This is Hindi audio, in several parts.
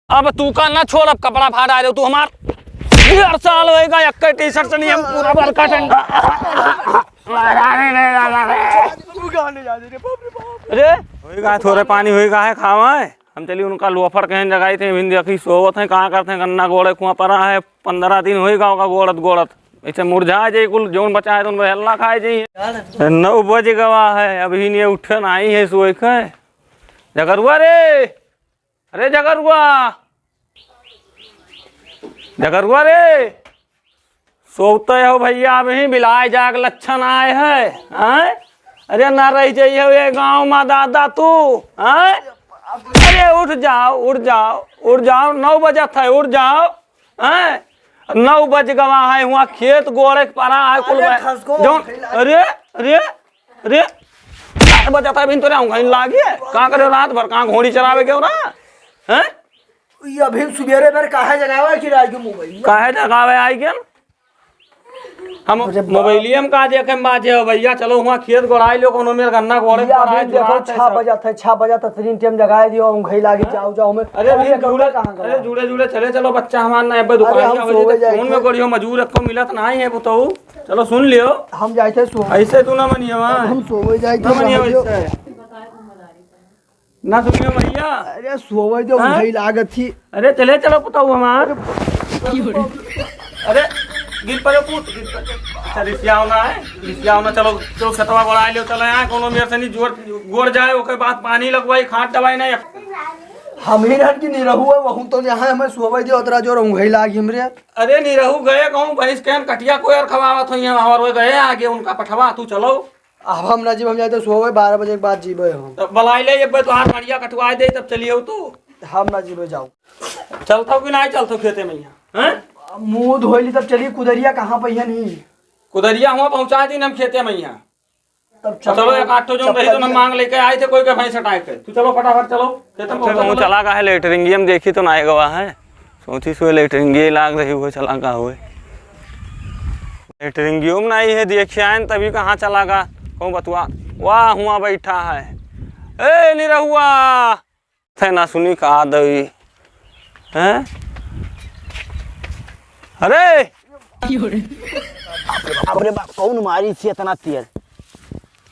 अब तू का ना छोड़, अब कपड़ा फाड़ आ रहे हो तू हमार 1.5 साल होएगा एक टी शर्ट से नहीं हम पूरा बरका ठंडा। अरे होएगा थोड़े पानी होएगा है खावा है हम चलिए उनका लोफर कहीं जगाई थे बिंदी अखी सोवत है कहाँ करते हैं गन्ना गोड़े कुआं पड़ा है 15 दिन होएगा होगा गोड़त गोड़त ऐसे मुरझा जाए कुल जोन बचा है तो उनको हल्ला खाए जाइए 9 बजे गवा है अभी नहीं उठन आई है सोए के जगरुआ रे अरे जगरुआ रे सोते हो भैया अभी बिलाए जाग लक्षण आए है अरे ना रह जाइए ये गाँव में दादा तू अरे उठ जाओ 9 बजे थे उठ जाओ 9 बज गवा है वहाँ खेत गोड़े पड़ा है कुल अरे बजा था बिन तो लागे कहाँ करे रात भर कहाँ घोड़ी चलावे के ना हैं अभी सुबेरे पर काहे जगावे कि रात के मोबाइल काहे जगावे आई के हम मोबाइलियम का देखे बाजे हो भैया चलो वहाँ खेत गोड़ाई लो कोनो में गन्ना गोड़े अभी देखो 6 बजा था 3 टाइम जगाए दियो हम घई लागे जाओ में अरे भैया जुड़े कहां अरे जुड़े चले चलो बच्चा हमार ना अब दुकान फोन में गोड़ियो मजूर को मिलत ना है बताओ चलो सुन लियो हम जाए थे सो ऐसे तू ना मनियो हम सोवे जाए थे मनियो ना सुनियो भैया अरे सोवे जो घई लागत थी अरे चले चलो बताओ हमार अरे गिर पर अच्छा रिसियावना है चलो खेतवा गोड़ा लियो चलो यहाँ कोनो मेरे से नहीं गोड़ जाए ओके बाद पानी लगवाई खाद दवाई नहीं हम ही रहन की नहीं रहू है वहू तो यहाँ हमें सोवे दियो उतरा जो रहूं घई लागी हमरे अरे नहीं रहू गए कहूं भैंस केन कटिया को यार खवावत होई हमार वे गए आगे उनका पठवा तू चलो अब हम ना जी हम जाए तो सोवे 12 बजे के बाद जीबे हम तब बलाई ले ये तो हाथ बढ़िया कटवा दे तब चलियो तू हम ना जीबे जाओ चलतो कि नहीं चलतो खेते में यहाँ हैं मुंह धोइली तब चलिए कुदरिया कहाँ पे है नहीं कुदरिया हुआ पहुंचा दी हम खेते में यहाँ तब चलो एक आठ जो रही तो हम मांग लेके आए थे कोई का भैंस हटाए के तू चलो फटाफट चलो खेत में चला का है लेटरिंगियम देखी तो ना गवा है सोची सो लेटरिंगी लाग रही हुए चला का हुए लेटरिंगियम नहीं है देखिए आए तभी कहाँ चला गा कौन बतुआ वाह हुआ बैठा है ए नहीं रहुआ थे ना सुनी का दई हैं अरे अरे बाप कौन मारी थी इतना तेल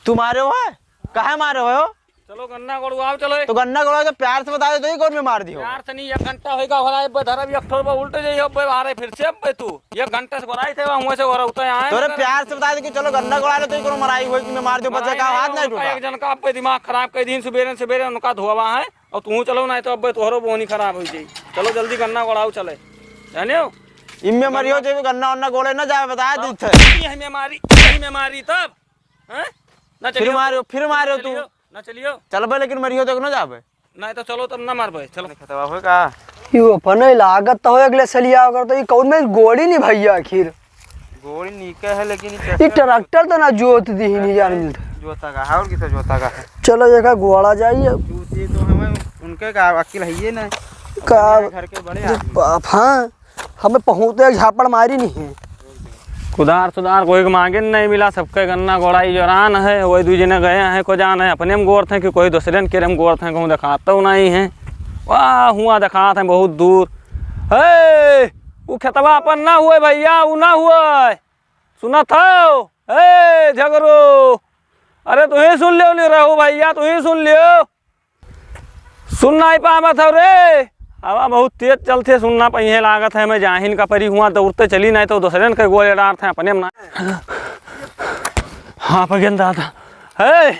तू मारे हो है काहे मारे हो चलो गन्ना गोड़वाओ चलो तो गन्ना गोड़ा तो प्यार से बता दे तो ही कौन में मार दियो प्यार से नहीं 1 घंटा होएगा होला अब धर अब एक थोड़ा उल्टे जाइए अब आ रहे फिर से अब तू 1 घंटे से गोड़ाई थे वहां से गोड़ा उतर आए तोरे प्यार से बता दे कि चलो गन्ना गोड़ा ले तो ही कौन मराई होई कि मैं मार दियो बच्चा का हाथ नहीं टूटा एक जन का अब दिमाग खराब कर दिन सवेरे उनका धोवा है और तू चलो नहीं तो अब तोहरो बोनी खराब हो जाई चलो जल्दी गन्ना गोड़ाओ चले जाने हो इनमें मरियो जे गन्ना वन्ना गोड़े ना जाए बता दी थे हमें मारी तब हैं ना चलियो फिर मारो तू ना चलियो चलबे लेकिन मरियो तो ना जाबे नहीं तो चलो तब ना मारबे चलो खतवा होय का यो अपन लागत तो अगले सलिया अगर तो ये कौन में गोड़ी नहीं भैया आखिर गोड़ी नीके है लेकिन ये ट्रैक्टर तो ना जोत दी ही नहीं जान मिलता जोता का है और किसे जोता का है चलो देखा गोड़ा जाइए जोते तो हमें उनके का अकेला है ये ना का घर के बड़े बाप हां हमें पहुंचते झापड़ मारी नहीं है कुदार सुधार कोई के मांगे नहीं मिला सबके गन्ना गोड़ाई जोरान है वही दूजे ने गए हैं को जान है अपने में गोर थे कि कोई दूसरे के में गोर थे कहूँ दिखाता हूँ नहीं है वाह हुआ दिखा थे बहुत दूर है वो खेतवा अपन ना हुए भैया वो ना हुआ सुना था ए झगड़ो अरे तू ही सुन लियो नहीं रहो भैया तू ही सुन लियो सुन नहीं पावा था रे हवा बहुत तेज चलते सुनना पहिए लागत है मैं जाहिन का परी हुआ दौड़ते चली नहीं तो दूसरे के गोले डार थे अपने में ना हाँ पगन दादा है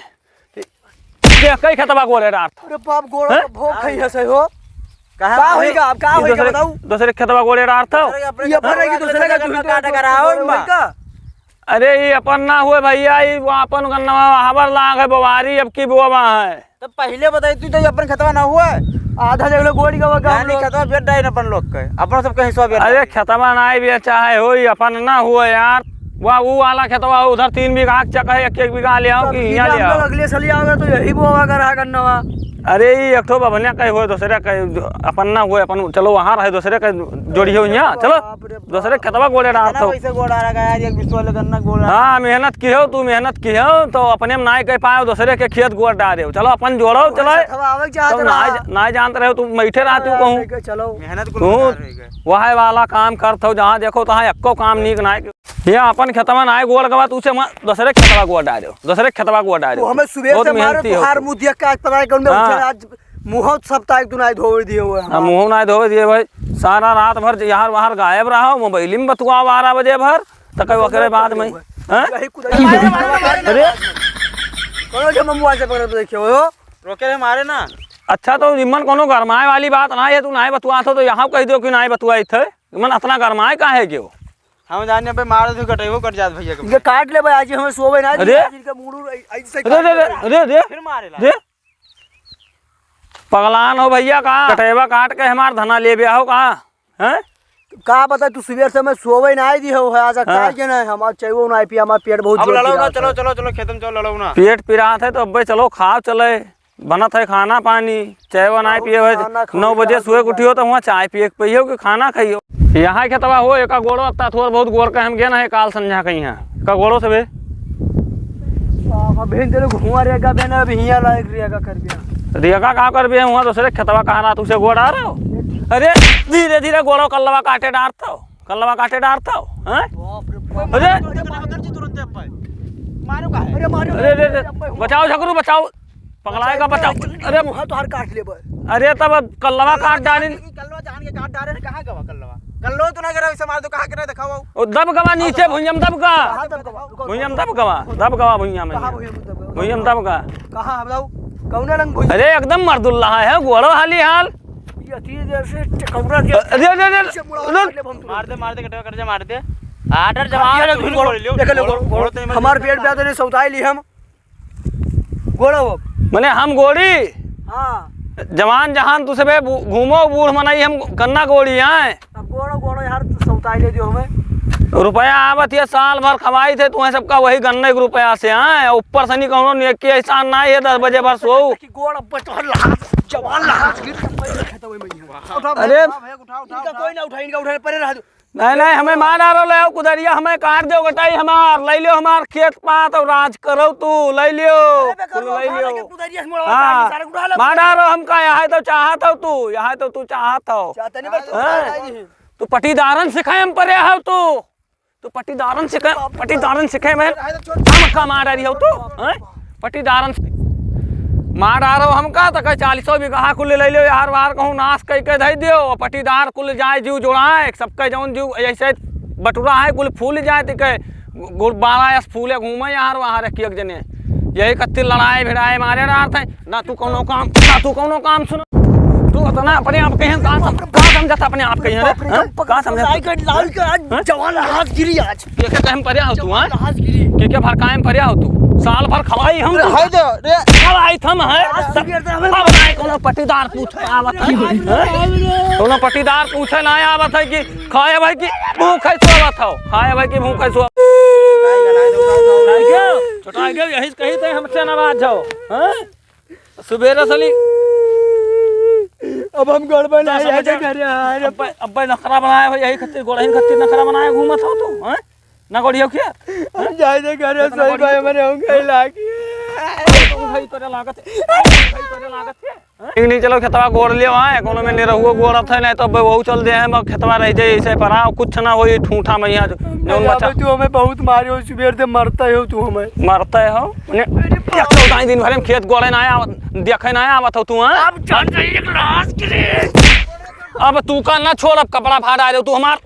कई खतबा गोले डार अरे बाप गोड़ा भोग खई है सही हो का होएगा अब का होएगा बताओ दूसरे खतबा गोले डार था ये अपन है कि दूसरे का काटा कराओ इनका अरे ये अपन ना हुए भैया ये अपन गन्ना हबर लाग है बवारी अब की बोवा है तो पहले बताई तू तो अपन खतवा ना हुआ आधा जगह गोड़ी का खतवा बेट डाइन अपन लोग के अपन सब कहीं सब अरे खतवा ना भी अच्छा है हो अपन ना हुआ यार वाह वो वाला खेतवा उधर 3 बीघा चक है 1 बीघा ले आओ कि यहाँ ले आओ अगले साल आओगे तो यही बोवा करा गन्ना अरे ये एक ठो बबनिया कहे हो दूसरे का अपन ना हुए अपन चलो वहाँ रहे दूसरे का जोड़ी हो यहाँ चलो दूसरे खेतवा गोड़े डाल दो कैसे गोड़ आ रहा है यार एक वाले गन्ना गोड़ हाँ मेहनत की हो तू मेहनत की हो तो अपने में ना कह पाए दूसरे के खेत गोड़ डाल दो चलो अपन जोड़ो चलो तुम ना जानते रहे तुम बैठे रहती हो कहूँ चलो मेहनत तू वह वाला काम करते हो जहाँ देखो तहाँ एको काम नीक ना ये अपन खेतवा ना गोड़ गवा तुसे दूसरे खेतवा गोड़ डाल दो दूसरे खेतवा गोड़ डाल दो हमें सुबह से मारे तो हार मुंह दिया का पता है कौन में उठे आज मुंह सप्ताह तू ना धो दिए हुए मुंह ना धो दिए भाई सारा रात भर यहाँ बाहर गायब रहो मोबाइल में बतुआ 12 बजे भर तो कई वकरे बाद में अरे कौन जो मोबाइल से पकड़ देखियो रोके मारे ना अच्छा तो निमन कोनो गरमाए वाली बात ना है तू ना बतुआ तो यहाँ कह दो कि ना बतुआ थे मन इतना गरमाए का है क्यों हम जाने पे मारे तो कटेगो कट जात भैया के काट ले भाई आज हमें सोवे ना जिनका मुंडू ऐसे रे फिर मारेला रे पगलान हो भैया का कटेवा काट के हमार धना ले बिया हो का हैं का बता तू सुबह से मैं सोवे ना दी हो आज का के ना हम चाहिए ना पिया हमार पेट बहुत अब लड़ो ना चलो चलो चलो खेत में चलो लड़ो ना पेट पिरात है तो अब चलो खाओ चले बनत है खाना पानी चाय बनाए पिए हुए 9 बजे सुबह उठियो तो वहाँ चाय पिए पियो कि खाना खाइयो यहाँ खेतवा हो एक गोड़ो अत्ता थोड़ा बहुत गोड़ का हम गए ना काल संझा कहीं है का गोड़ो से बे बहन तेरे घुमा रहेगा बहन अब हिया लायक रहेगा कर बिया रिया का कर भी वहाँ दूसरे खेतवा कहा रहा तुझे गोड़ आ रहे हो अरे धीरे धीरे गोड़ो कल्लवा काटे डारता हो कल्लवा काटे डारता हो अरे अरे बचाओ झगड़ू बचाओ पगलाएगा बचाओ अरे तो हर काट ले अरे तब कल्लवा काट डाली कल्लवा जान के काट डाले कहां गवा कल्लवा कल्लो तो ना करे वैसे मार दो कहां करे दिखाओ ओ दब गवा नीचे भुंजम दब का भुंजम दब गवा भुंजा में भुंजम दब का कहां बताओ कौन रंग अरे एकदम मर्दुल्लाह है गोड़ो हाली हाल जैसे चकौरा मार दे कटवा कर जा मार दे आर्डर जवाब हमार पेट पे तो सौताई ली हम गोड़ो मने हम गोड़ी हां जवान जहान तू सबे घूमो बूढ़ मनाई हम कन्ना गोड़ी हैं अब गोड़ो यार सौताई ले दियो हमें रुपया आवत ये साल भर खवाई थे तुम्हें सबका वही गन्ने के रुपया से हैं ऊपर से नहीं कहूँ नेक की एहसान ना है 10 बजे भर सो गोड़ जवान अरे कोई ना उठाई इनका उठाने परे रह नहीं हमें मार डालो ले कुदरिया हमें काट दो गटाई हमार ले लियो हमार खेत पात और राज करो तू ले लियो हाँ मार डालो हम का यहाँ तो चाहत हो तू यहाँ तो तू चाहत हो तू पटीदारन सिखाए हम परे हो तू पटीदारन सिखाए मैं हम का मार डाली हो तू पटीदारन मार डारो हमका तो कह 40 बीघा कुल ले लियो यार बाहर कहूँ नाश कह के धई दियो पटीदार कुल जाए जीव जोड़ाए सबके जौन जीव ऐसे बटुरा है कुल फूल जाए तो कह गुड़ 12 फूले घूमे यार वहाँ रखिए जने यही कत्ती लड़ाई भिड़ाई मारे रहा था ना तू कोनो काम सुन तू तो ना अपने आप कहें का समझता अपने आप कहें का समझता जवान हाथ गिरी आज के कहम परिया हो तू हां के भर कायम परिया हो तू साल भर खवाई हम खवाई थम है अब नहीं कोनो पटीदार पूछे आवत है कोनो पटीदार पूछे ना आवत है कि खाए भाई की भूख है सोवत हो खाए भाई की भूख है सो छोटा गयो यही कही थे हमसे नवाज जाओ हैं सुबेरा सली अब हम गड़बड़ नहीं है घर यार अब नखरा बनाया भाई यही खत्ती गोड़ही खत्ती नखरा बनाया घूमत हो तू हैं ना गोड़ियो क्या हम जाए दे घर सही भाई मरे होंगे लागी भाई तोरे लागत है नहीं चलो खेतवा गोड़ लियो है कोनो में नहीं रहुओ गोड़त है नहीं तो वो चल दे हम खेतवा रह जाए ऐसे परा कुछ ना होई ठूठा में यहां जौन बच्चा तू हमें बहुत मारियो सुबेर से मरता हो तू हमें मरते हो ने 14 दिन भर में खेत गोड़े ना आया देखे ना आवत हो तू हां अब चल जाइए एक लाश गिरे अब तू का ना छोड़ अब कपड़ा फाड़ा रहे तू हमार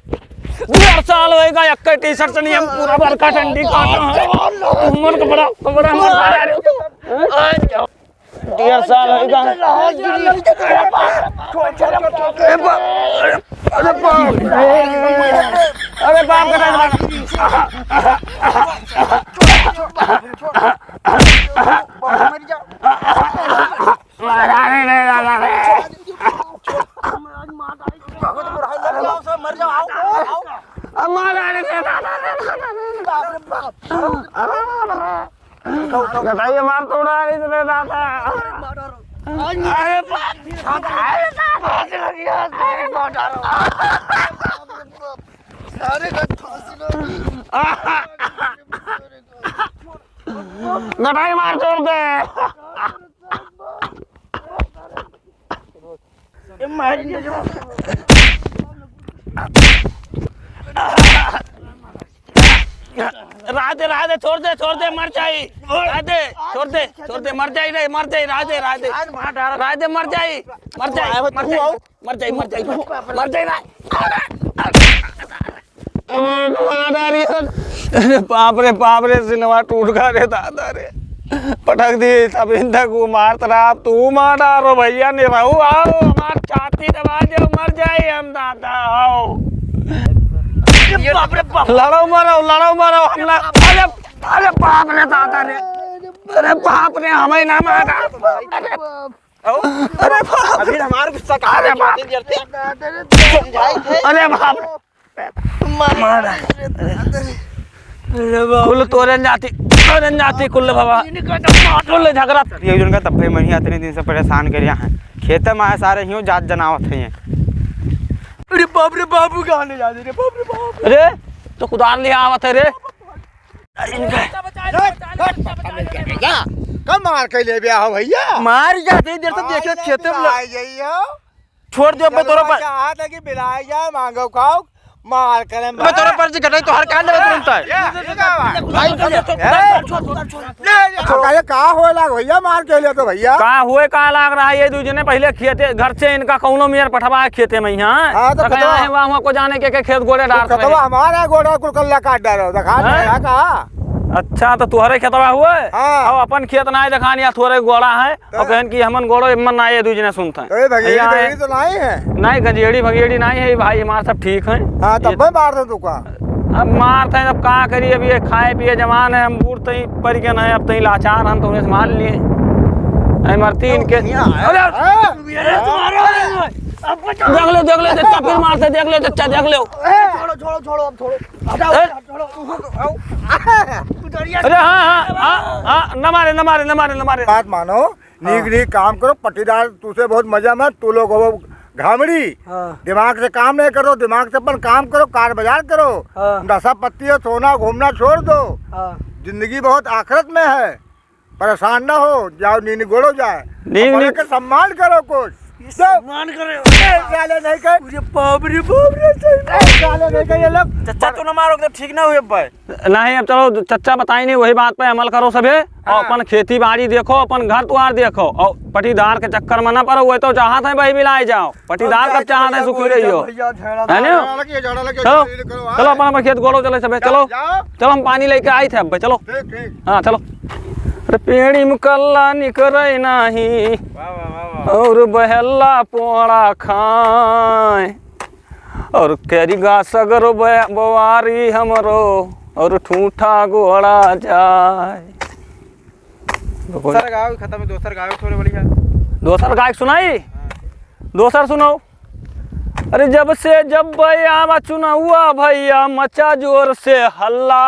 2 साल होएगा एक टी-शर्ट से नहीं हम पूरा बरका ठंडी काटा है उमर कपड़ा हमार फाड़ा रहे तू 1.5 साल होएगा अरे बाप मर जाओ बताइए मार तोड़ा दादा गटाई मार छोड़ दे। राधे राधे छोड़ दे मर जाई। राधे छोड़ दे मर जाई रे मर जाई। राधे राधे राधे मर जाई अरे बाप रे सिनेमा टूट गया रे दादा रे। पटक दी तब इंदा को मारत रहा तू मार डारो भैया ने रहू आओ हमार छाती दबा दे मर जाए हम दादा आओ। लड़ो मारो हमला। अरे बाप रे दादा रे। अरे बाप रे हमें ना मारा। अरे बाप अभी हमारे गुस्सा कहाँ अरे बाप अरे बाप मारा कुल तोरन जाती कुल बाबा कुल झगड़ा ये जन का तब भाई मैं इतने दिन से परेशान कर रहा है। खेत में आए सारे यूं जात जनावत हैं। अरे बाप रे बाबू कहाँ ले जा रहे रे बाप रे बाप। अरे तो कुदार ले आवत है रे। कब मार के ले गया हो भैया? मार जाते देर से देखे खेते में आई जाइयो छोड़ दियो मैं तोरा पर हाथ लगी बिलाई जा मांगो खाओ मार करे मैं तोरा पर से घटाई तो हर कांड में तुरंत है। ये का होएला भैया मार के ले तो भैया का हुए का लाग रहा है ये दूजने पहले खेते घर से इनका कौनो मेयर पठवा खेते में यहाँ हाँ, तो कतवा- है वहाँ को जाने के खेत गोड़े डाल कतवा हमारा गोड़ा कुल कल्ला काट डालो दिखा हाँ? दे का अच्छा तो तुहरे खेतवा हुए हाँ। अब अपन खेत ना दिखानी थोड़े गोड़ा है और कहन की हमन गोड़ो इमन ना ये दूजने सुनते तो ये भगेड़ी यहाँ है। भगेड़ी तो नहीं है। नहीं गजेड़ी भगेड़ी नहीं है भाई हमारे सब ठीक है। हाँ तब मैं मार दो तुका अब मारते हैं अब कहाँ करिए अब ये खाए पिए जवान है हम बूढ़ तई परिजन है अब तई लाचार हम तो उन्हें संभाल लिए मरती इनके देख ले चच्चा फिर मारते देख ले चच्चा देख लो। छोड़ो अब छोड़ो अरे हाँ न मारे बात मानो नीक काम करो पट्टीदार तुझसे बहुत मजा में तू लोग हो घामड़ी दिमाग से काम नहीं करो दिमाग से अपन काम करो कार बाजार करो नशा पत्ती और सोना घूमना छोड़ दो। जिंदगी बहुत आखिरत में है परेशान ना हो जाओ नींद गोड़ो जाए बड़े के सम्मान करो कुछ सम्मान करे साले नहीं कर बाप रे साले नहीं कर ये लोग चच्चा तू ना मारो ठीक ना हुए भाई। नहीं अब चलो चच्चा बताई नहीं वही बात पे अमल करो सभे और अपन खेती बाड़ी देखो अपन घर द्वार देखो और पटीदार के चक्कर में ना पड़ो वो तो चाहत है भाई मिलाए जाओ पटीदार कब चाहत है सुखी रही हो है ना। चलो अपन खेत गोड़ो चले सभे चलो हम पानी लेके आए थे अब चलो हाँ चलो। अरे पेड़ी मुकल्ला निकरे नाही और बहल्ला पोड़ा खाए और कैरिगा सगरो बवारी हमरो और ठूठा गोड़ा जाए। दूसर गाँव खत्म दूसर गाँव थोड़े बढ़िया दोसर गायक सुनाई दोसर सुनो। अरे जब से जब भैया चुना हुआ भैया मचा जोर से हल्ला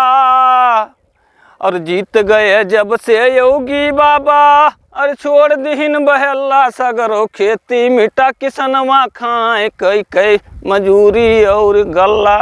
और जीत गए जब से योगी बाबा अरे छोड़ दीन बहल्ला सगरो खेती मिटा किसनवा खाए कई कई मजूरी और गल्ला।